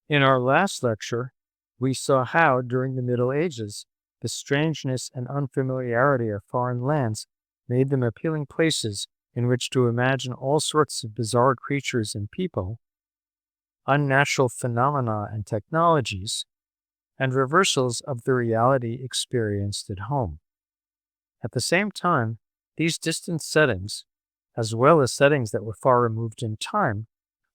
In our last lecture, we saw how, during the Middle Ages, the strangeness and unfamiliarity of foreign lands made them appealing places in which to imagine all sorts of bizarre creatures and people, unnatural phenomena and technologies, and reversals of the reality experienced at home. At the same time, these distant settings, as well as settings that were far removed in time,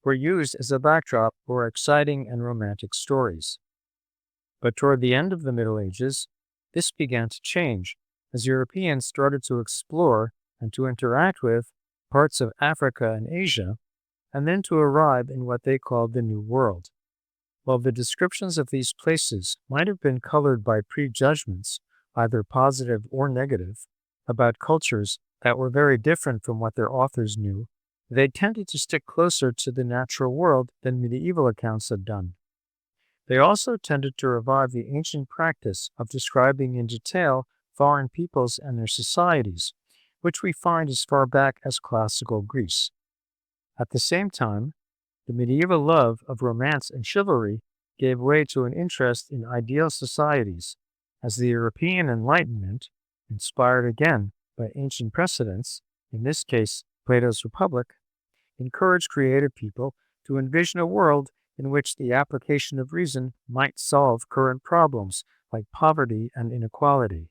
were used as a backdrop for exciting and romantic stories. But toward the end of the Middle Ages, this began to change as Europeans started to explore and to interact with parts of Africa and Asia, and then to arrive in what they called the New World. While the descriptions of these places might have been colored by prejudgments, either positive or negative, about cultures that were very different from what their authors knew, they tended to stick closer to the natural world than medieval accounts had done. They also tended to revive the ancient practice of describing in detail foreign peoples and their societies, which we find as far back as classical Greece. At the same time, the medieval love of romance and chivalry gave way to an interest in ideal societies, as the European Enlightenment, inspired again by ancient precedents, in this case Plato's Republic, encouraged creative people to envision a world in which the application of reason might solve current problems like poverty and inequality.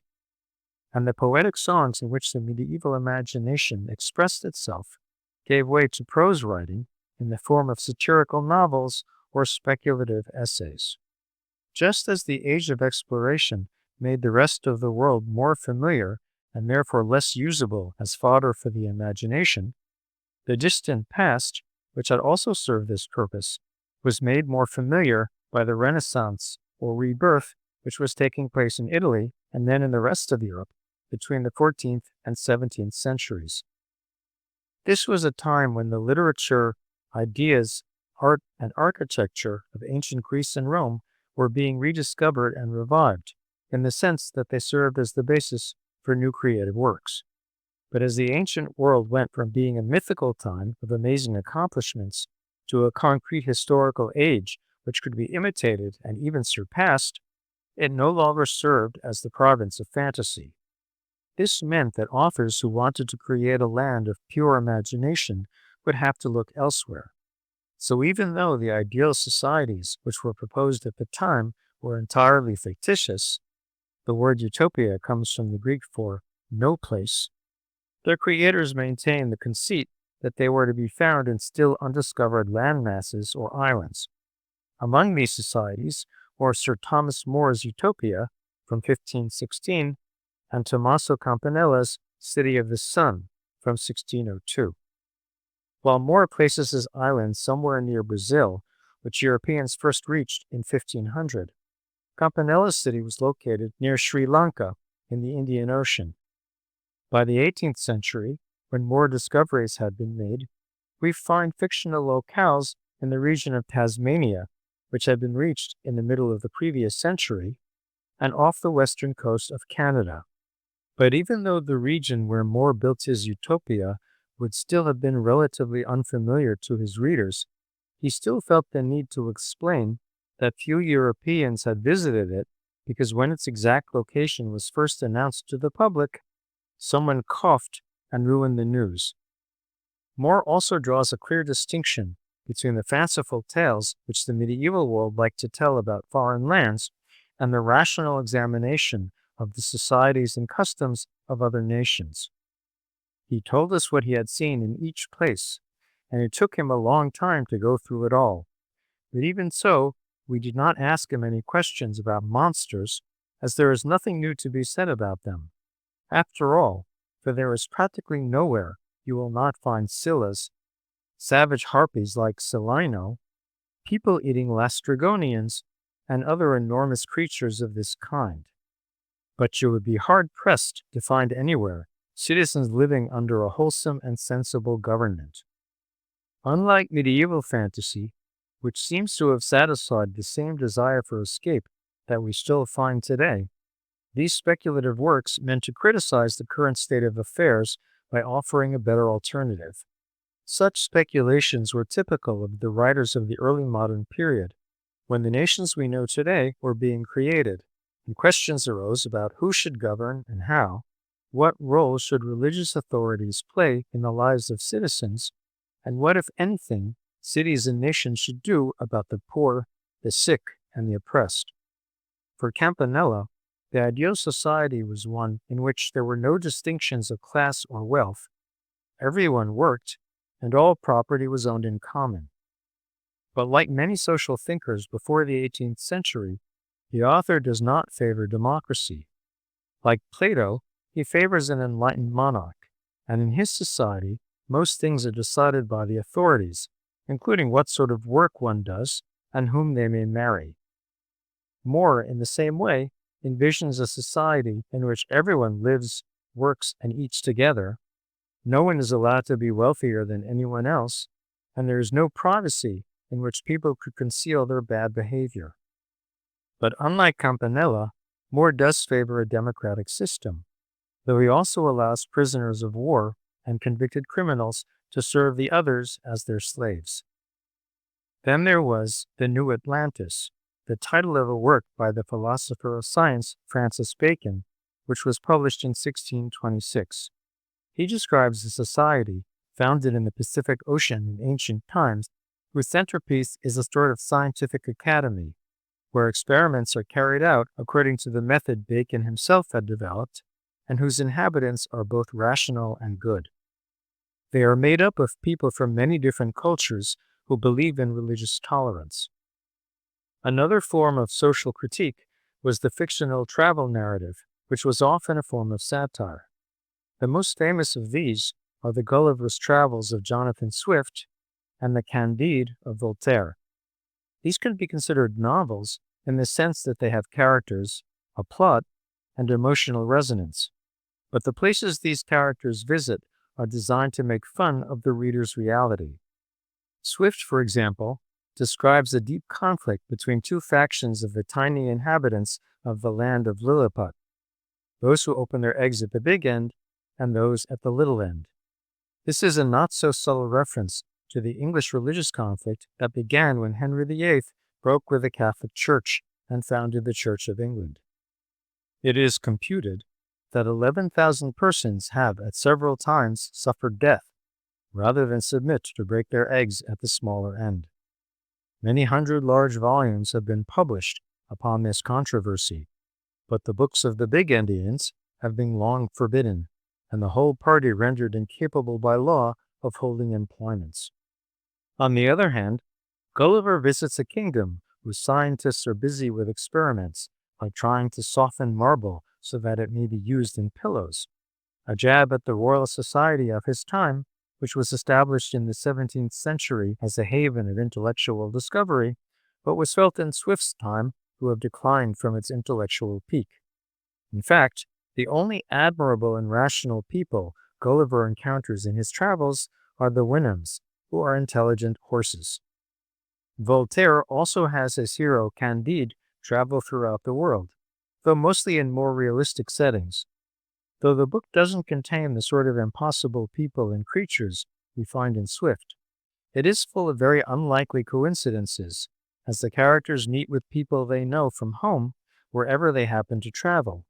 And the poetic songs in which the medieval imagination expressed itself gave way to prose writing in the form of satirical novels or speculative essays. Just as the age of exploration made the rest of the world more familiar and therefore less usable as fodder for the imagination, the distant past, which had also served this purpose, was made more familiar by the Renaissance or rebirth, which was taking place in Italy and then in the rest of Europe between the 14th and 17th centuries. This was a time when the literature, ideas, art, and architecture of ancient Greece and Rome were being rediscovered and revived, in the sense that they served as the basis for new creative works. But as the ancient world went from being a mythical time of amazing accomplishments to a concrete historical age which could be imitated and even surpassed, it no longer served as the province of fantasy. This meant that authors who wanted to create a land of pure imagination would have to look elsewhere. So even though the ideal societies which were proposed at the time were entirely fictitious, the word utopia comes from the Greek for no place, their creators maintained the conceit that they were to be found in still undiscovered land masses or islands. Among these societies were Sir Thomas More's Utopia from 1516 and Tommaso Campanella's City of the Sun from 1602. While More places his island somewhere near Brazil, which Europeans first reached in 1500, Campanella's city was located near Sri Lanka in the Indian Ocean. By the 18th century, when more discoveries had been made, we find fictional locales in the region of Tasmania, which had been reached in the middle of the previous century, and off the western coast of Canada. But even though the region where More built his utopia would still have been relatively unfamiliar to his readers, he still felt the need to explain that few Europeans had visited it because when its exact location was first announced to the public, someone coughed and ruined the news. More also draws a clear distinction between the fanciful tales which the medieval world liked to tell about foreign lands and the rational examination of the societies and customs of other nations. He told us what he had seen in each place, and it took him a long time to go through it all. But even so, we did not ask him any questions about monsters, as there is nothing new to be said about them. After all, for there is practically nowhere you will not find Scyllas, savage harpies like Celaeno, people-eating Lastrygonians, and other enormous creatures of this kind. But you would be hard-pressed to find anywhere citizens living under a wholesome and sensible government. Unlike medieval fantasy, which seems to have satisfied the same desire for escape that we still find today, these speculative works meant to criticize the current state of affairs by offering a better alternative. Such speculations were typical of the writers of the early modern period, when the nations we know today were being created, and questions arose about who should govern and how, what role should religious authorities play in the lives of citizens, and what, if anything, cities and nations should do about the poor, the sick, and the oppressed. For Campanella, the ideal society was one in which there were no distinctions of class or wealth, everyone worked, and all property was owned in common. But like many social thinkers before the 18th century, the author does not favor democracy. Like Plato, he favors an enlightened monarch, and in his society, most things are decided by the authorities, including what sort of work one does and whom they may marry. More, in the same way, envisions a society in which everyone lives, works, and eats together. No one is allowed to be wealthier than anyone else, and there is no privacy in which people could conceal their bad behavior. But unlike Campanella, More does favor a democratic system, though he also allows prisoners of war and convicted criminals to serve the others as their slaves. Then there was The New Atlantis, the title of a work by the philosopher of science Francis Bacon, which was published in 1626. He describes a society founded in the Pacific Ocean in ancient times, whose centerpiece is a sort of scientific academy, where experiments are carried out according to the method Bacon himself had developed, and whose inhabitants are both rational and good. They are made up of people from many different cultures who believe in religious tolerance. Another form of social critique was the fictional travel narrative, which was often a form of satire. The most famous of these are the Gulliver's Travels of Jonathan Swift and the Candide of Voltaire. These can be considered novels in the sense that they have characters, a plot, and emotional resonance. But the places these characters visit are designed to make fun of the reader's reality. Swift, for example, describes a deep conflict between two factions of the tiny inhabitants of the land of Lilliput, those who open their eggs at the big end and those at the little end. This is a not-so-subtle reference to the English religious conflict that began when Henry VIII broke with the Catholic Church and founded the Church of England. It is computed that 11,000 persons have at several times suffered death, rather than submit to break their eggs at the smaller end. Many hundred large volumes have been published upon this controversy, but the books of the big Indians have been long forbidden, and the whole party rendered incapable by law of holding employments. On the other hand, Gulliver visits a kingdom whose scientists are busy with experiments, like trying to soften marble so that it may be used in pillows, a jab at the Royal Society of his time, which was established in the 17th century as a haven of intellectual discovery, but was felt in Swift's time to have declined from its intellectual peak. In fact, the only admirable and rational people Gulliver encounters in his travels are the Winhams, who are intelligent horses. Voltaire also has his hero Candide travel throughout the world, though mostly in more realistic settings. Though the book doesn't contain the sort of impossible people and creatures we find in Swift, it is full of very unlikely coincidences, as the characters meet with people they know from home wherever they happen to travel,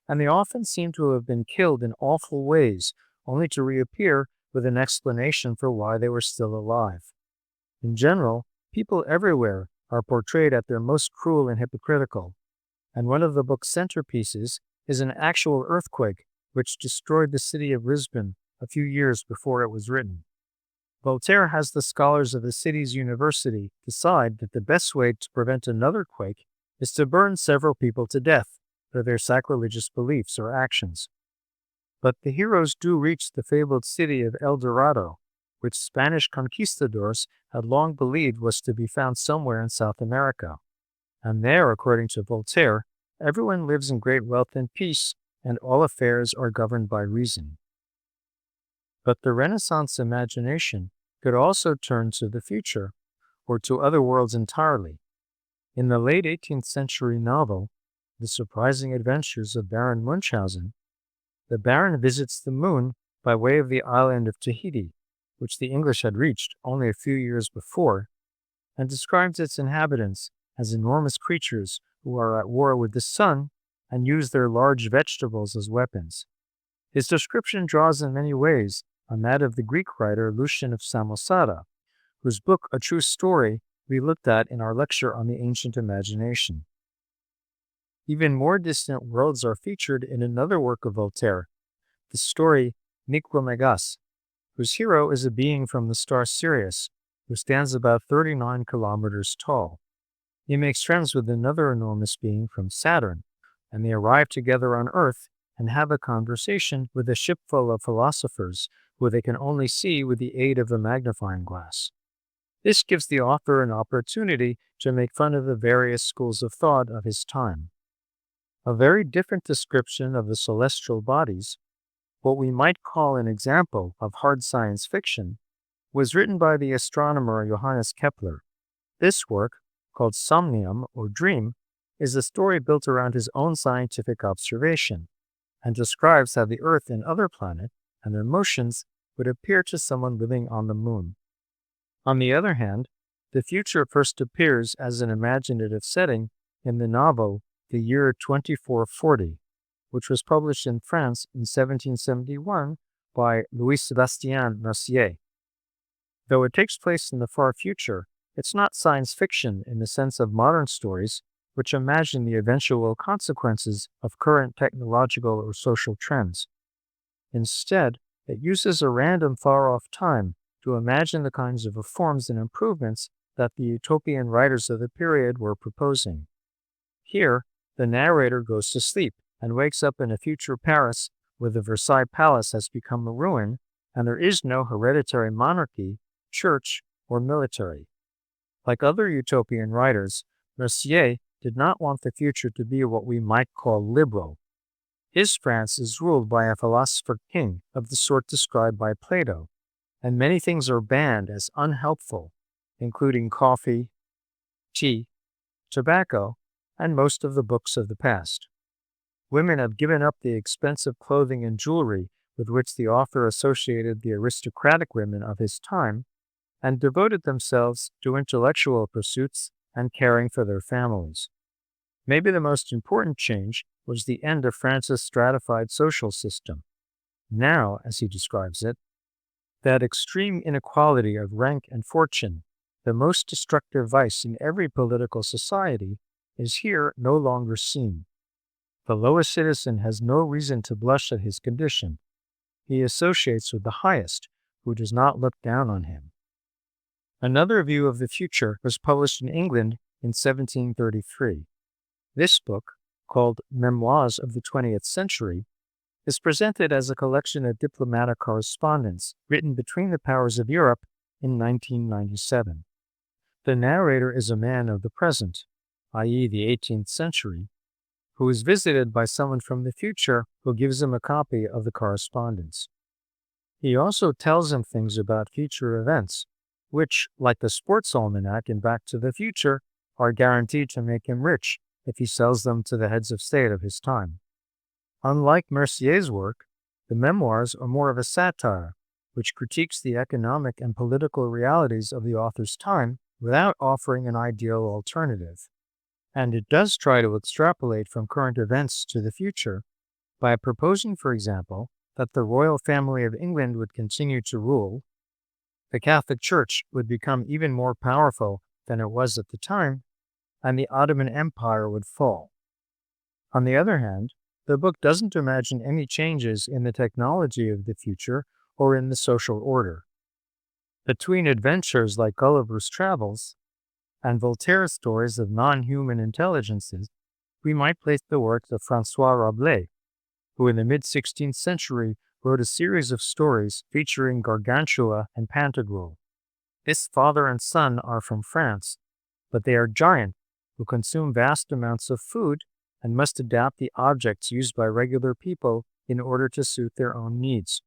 and they often seem to have been killed in awful ways, only to reappear with an explanation for why they were still alive. In general, people everywhere are portrayed at their most cruel and hypocritical, and one of the book's centerpieces is an actual earthquake which destroyed the city of Lisbon a few years before it was written. Voltaire has the scholars of the city's university decide that the best way to prevent another quake is to burn several people to death for their sacrilegious beliefs or actions. But the heroes do reach the fabled city of El Dorado, which Spanish conquistadors had long believed was to be found somewhere in South America. And there, according to Voltaire, everyone lives in great wealth and peace, and all affairs are governed by reason. But the Renaissance imagination could also turn to the future, or to other worlds entirely. In the late 18th century novel, The Surprising Adventures of Baron Munchausen, the Baron visits the moon by way of the island of Tahiti, which the English had reached only a few years before, and describes its inhabitants as enormous creatures who are at war with the sun and use their large vegetables as weapons. His description draws in many ways on that of the Greek writer Lucian of Samosata, whose book A True Story we looked at in our lecture on the ancient imagination. Even more distant worlds are featured in another work of Voltaire, the story Micromegas, whose hero is a being from the star Sirius, who stands about 39 kilometers tall. He makes friends with another enormous being from Saturn, and they arrive together on Earth and have a conversation with a ship full of philosophers who they can only see with the aid of a magnifying glass. This gives the author an opportunity to make fun of the various schools of thought of his time. A very different description of the celestial bodies, what we might call an example of hard science fiction, was written by the astronomer Johannes Kepler. This work, called Somnium or Dream, is a story built around his own scientific observation and describes how the Earth and other planets and their motions would appear to someone living on the moon. On the other hand, the future first appears as an imaginative setting in the novel The Year 2440, which was published in France in 1771 by Louis-Sébastien Mercier. Though it takes place in the far future, it's not science fiction in the sense of modern stories, which imagine the eventual consequences of current technological or social trends. Instead, it uses a random far-off time to imagine the kinds of reforms and improvements that the utopian writers of the period were proposing. Here, the narrator goes to sleep and wakes up in a future Paris where the Versailles Palace has become a ruin and there is no hereditary monarchy, church, or military. Like other utopian writers, Mercier did not want the future to be what we might call liberal. His France is ruled by a philosopher king of the sort described by Plato, and many things are banned as unhelpful, including coffee, tea, tobacco, and most of the books of the past. Women have given up the expensive clothing and jewelry with which the author associated the aristocratic women of his time and devoted themselves to intellectual pursuits and caring for their families. Maybe the most important change was the end of France's stratified social system. Now, as he describes it, that extreme inequality of rank and fortune, the most destructive vice in every political society, is here no longer seen. The lowest citizen has no reason to blush at his condition. He associates with the highest, who does not look down on him. Another view of the future was published in England in 1733. This book, called Memoirs of the 20th Century, is presented as a collection of diplomatic correspondence written between the powers of Europe in 1997. The narrator is a man of the present, i.e. the 18th century, who is visited by someone from the future who gives him a copy of the correspondence. He also tells him things about future events, which, like the sports almanac in Back to the Future, are guaranteed to make him rich if he sells them to the heads of state of his time. Unlike Mercier's work, the memoirs are more of a satire, which critiques the economic and political realities of the author's time without offering an ideal alternative. And it does try to extrapolate from current events to the future by proposing, for example, that the royal family of England would continue to rule, the Catholic Church would become even more powerful than it was at the time, and the Ottoman Empire would fall. On the other hand, the book doesn't imagine any changes in the technology of the future or in the social order. Between adventures like Gulliver's Travels and Voltaire's stories of non-human intelligences, we might place the works of François Rabelais, who in the mid-16th century wrote a series of stories featuring Gargantua and Pantagruel. This father and son are from France, but they are giants who consume vast amounts of food and must adapt the objects used by regular people in order to suit their own needs.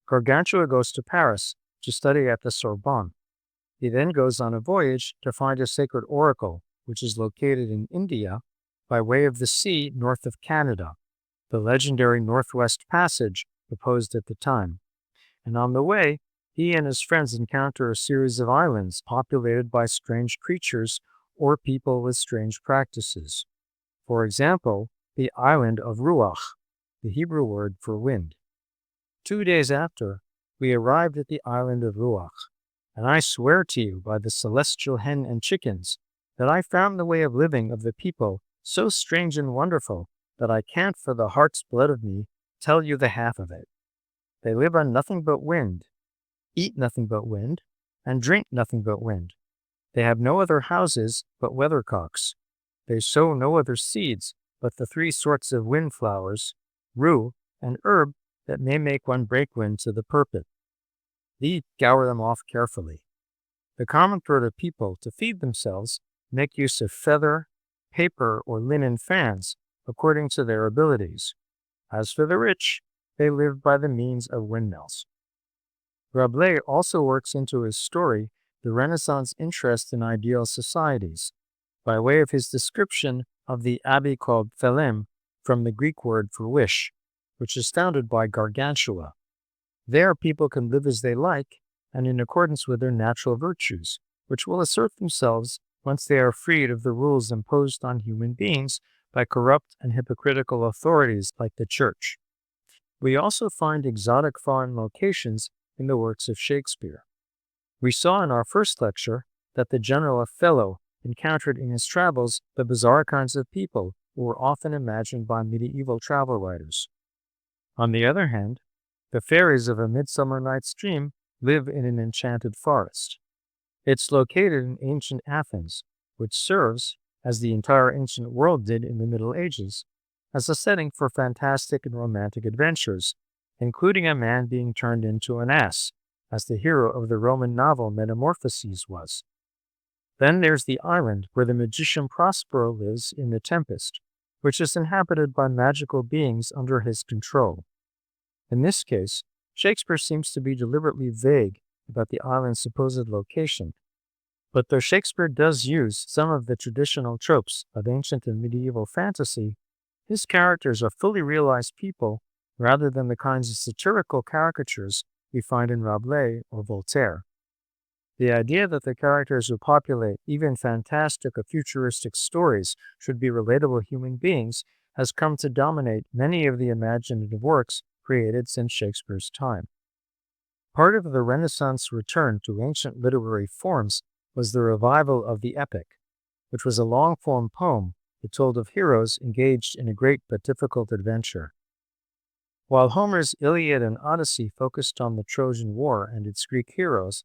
Gargantua goes to Paris to study at the Sorbonne. He then goes on a voyage to find a sacred oracle, which is located in India by way of the sea north of Canada, the legendary Northwest Passage proposed at the time. And on the way, he and his friends encounter a series of islands populated by strange creatures or people with strange practices. For example, the island of Ruach, the Hebrew word for wind. 2 days after, we arrived at the island of Ruach, and I swear to you by the celestial hen and chickens that I found the way of living of the people so strange and wonderful that I can't for the heart's blood of me tell you the half of it. They live on nothing but wind, eat nothing but wind, and drink nothing but wind. They have no other houses but weathercocks. They sow no other seeds but the 3 sorts of wind flowers, rue, and herb that may make one break wind to the purpose. These scour them off carefully. The common sort of people, to feed themselves, make use of feather, paper, or linen fans, according to their abilities. As for the rich, they live by the means of windmills. Rabelais also works into his story the Renaissance interest in ideal societies, by way of his description of the abbey called Thelem, from the Greek word for wish, which is founded by Gargantua. There people can live as they like, and in accordance with their natural virtues, which will assert themselves once they are freed of the rules imposed on human beings by corrupt and hypocritical authorities like the Church. We also find exotic foreign locations in the works of Shakespeare. We saw in our first lecture that the general Othello encountered in his travels the bizarre kinds of people who were often imagined by medieval travel writers. On the other hand, the fairies of A Midsummer Night's Dream live in an enchanted forest. It's located in ancient Athens, which serves, as the entire ancient world did in the Middle Ages, as a setting for fantastic and romantic adventures, including a man being turned into an ass, as the hero of the Roman novel Metamorphoses was. Then there's the island where the magician Prospero lives in The Tempest, which is inhabited by magical beings under his control. In this case, Shakespeare seems to be deliberately vague about the island's supposed location. But though Shakespeare does use some of the traditional tropes of ancient and medieval fantasy, his characters are fully realized people rather than the kinds of satirical caricatures we find in Rabelais or Voltaire. The idea that the characters who populate even fantastic or futuristic stories should be relatable human beings has come to dominate many of the imaginative works created since Shakespeare's time. Part of the Renaissance return to ancient literary forms was the revival of the epic, which was a long-form poem that told of heroes engaged in a great but difficult adventure. While Homer's Iliad and Odyssey focused on the Trojan War and its Greek heroes,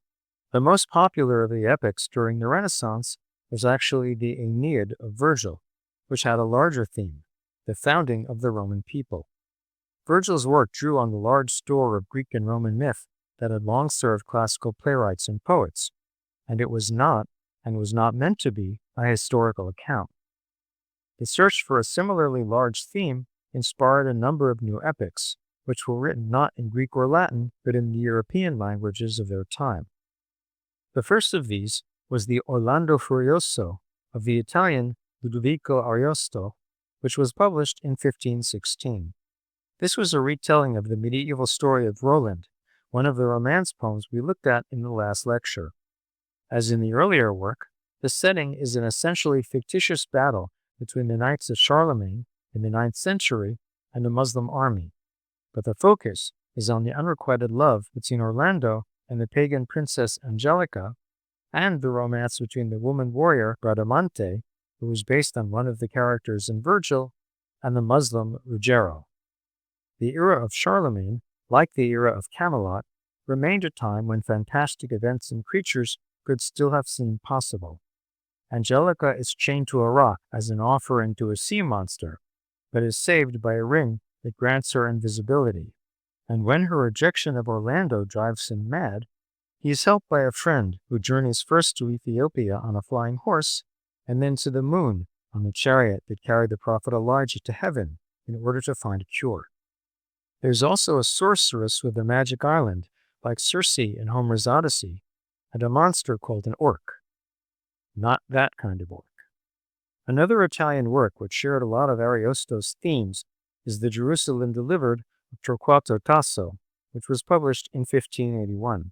the most popular of the epics during the Renaissance was actually the Aeneid of Virgil, which had a larger theme, the founding of the Roman people. Virgil's work drew on the large store of Greek and Roman myth that had long served classical playwrights and poets, and it was not, and was not meant to be, a historical account. The search for a similarly large theme inspired a number of new epics, which were written not in Greek or Latin, but in the European languages of their time. The first of these was the Orlando Furioso of the Italian Ludovico Ariosto, which was published in 1516. This was a retelling of the medieval story of Roland, one of the Romance poems we looked at in the last lecture. As in the earlier work, the setting is an essentially fictitious battle between the knights of Charlemagne in the 9th century and a Muslim army, but the focus is on the unrequited love between Orlando and the pagan princess Angelica, and the romance between the woman warrior Bradamante, who was based on one of the characters in Virgil, and the Muslim Ruggiero. The era of Charlemagne, like the era of Camelot, remained a time when fantastic events and creatures could still have seemed possible. Angelica is chained to a rock as an offering to a sea monster, but is saved by a ring that grants her invisibility. And when her rejection of Orlando drives him mad, he is helped by a friend who journeys first to Ethiopia on a flying horse, and then to the moon on the chariot that carried the prophet Elijah to heaven in order to find a cure. There's also a sorceress with a magic island, like Circe in Homer's Odyssey, and a monster called an orc. Not that kind of orc. Another Italian work which shared a lot of Ariosto's themes is the Jerusalem Delivered of Torquato Tasso, which was published in 1581.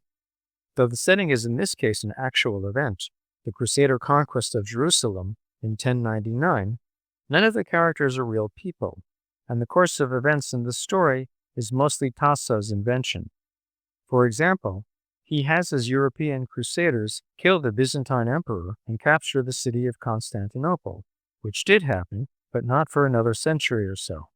Though the setting is in this case an actual event, the Crusader conquest of Jerusalem in 1099, none of the characters are real people, and the course of events in the story is mostly Tasso's invention. For example, he has his European crusaders kill the Byzantine emperor and capture the city of Constantinople, which did happen, but not for another century or so.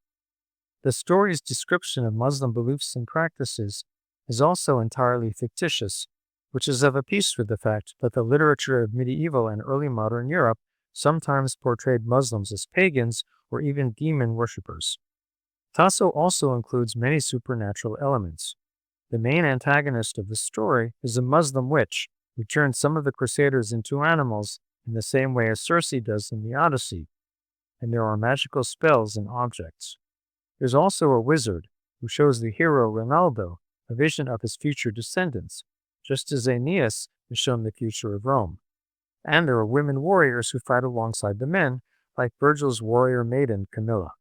The story's description of Muslim beliefs and practices is also entirely fictitious, which is of a piece with the fact that the literature of medieval and early modern Europe sometimes portrayed Muslims as pagans or even demon worshippers. Tasso also includes many supernatural elements. The main antagonist of the story is a Muslim witch who turns some of the Crusaders into animals in the same way as Circe does in the Odyssey, and there are magical spells and objects. There's also a wizard who shows the hero Ronaldo a vision of his future descendants, just as Aeneas is shown the future of Rome. And there are women warriors who fight alongside the men, like Virgil's warrior maiden Camilla.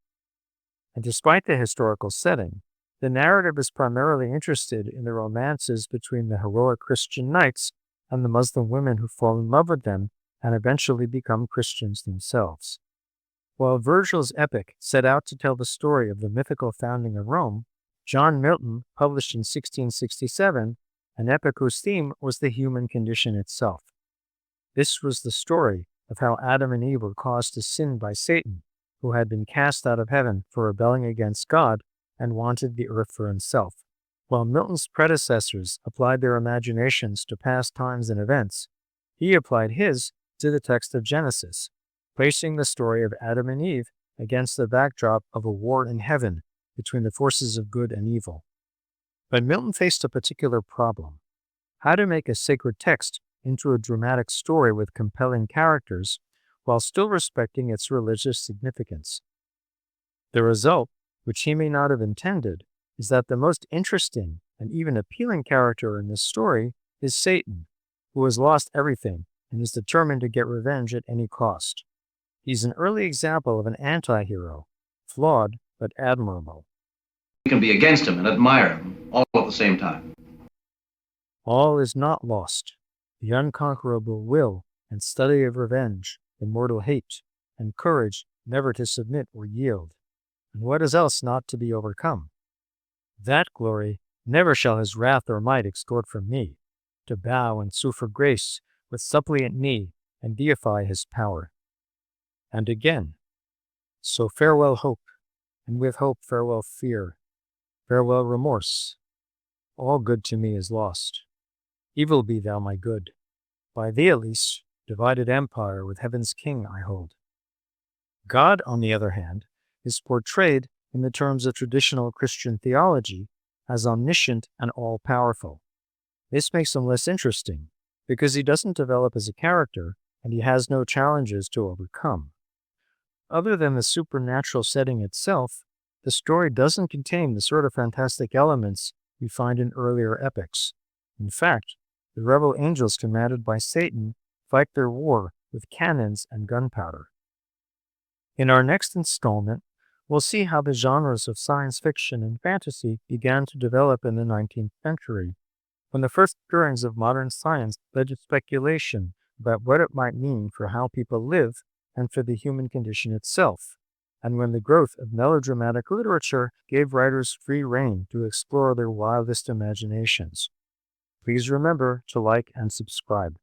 And despite the historical setting, the narrative is primarily interested in the romances between the heroic Christian knights and the Muslim women who fall in love with them and eventually become Christians themselves. While Virgil's epic set out to tell the story of the mythical founding of Rome, John Milton published in 1667 an epic whose theme was the human condition itself. This was the story of how Adam and Eve were caused to sin by Satan, who had been cast out of heaven for rebelling against God and wanted the earth for himself. While Milton's predecessors applied their imaginations to past times and events, he applied his to the text of Genesis, placing the story of Adam and Eve against the backdrop of a war in heaven between the forces of good and evil. But Milton faced a particular problem: how to make a sacred text into a dramatic story with compelling characters while still respecting its religious significance. The result, which he may not have intended, is that the most interesting and even appealing character in this story is Satan, who has lost everything and is determined to get revenge at any cost. He's an early example of an anti-hero, flawed but admirable. We can be against him and admire him all at the same time. All is not lost. The unconquerable will and study of revenge, immortal hate, and courage never to submit or yield. And what is else not to be overcome? That glory never shall his wrath or might extort from me, to bow and sue for grace with suppliant knee and deify his power. And again, so farewell hope, and with hope farewell fear, farewell remorse. All good to me is lost. Evil be thou my good. By thee at least, divided empire with heaven's king I hold. God, on the other hand, is portrayed in the terms of traditional Christian theology as omniscient and all-powerful. This makes him less interesting because he doesn't develop as a character and he has no challenges to overcome. Other than the supernatural setting itself, the story doesn't contain the sort of fantastic elements we find in earlier epics. In fact, the rebel angels commanded by Satan fight their war with cannons and gunpowder. In our next installment, we'll see how the genres of science fiction and fantasy began to develop in the 19th century, when the first stirrings of modern science led to speculation about what it might mean for how people live and for the human condition itself, and when the growth of melodramatic literature gave writers free rein to explore their wildest imaginations. Please remember to like and subscribe.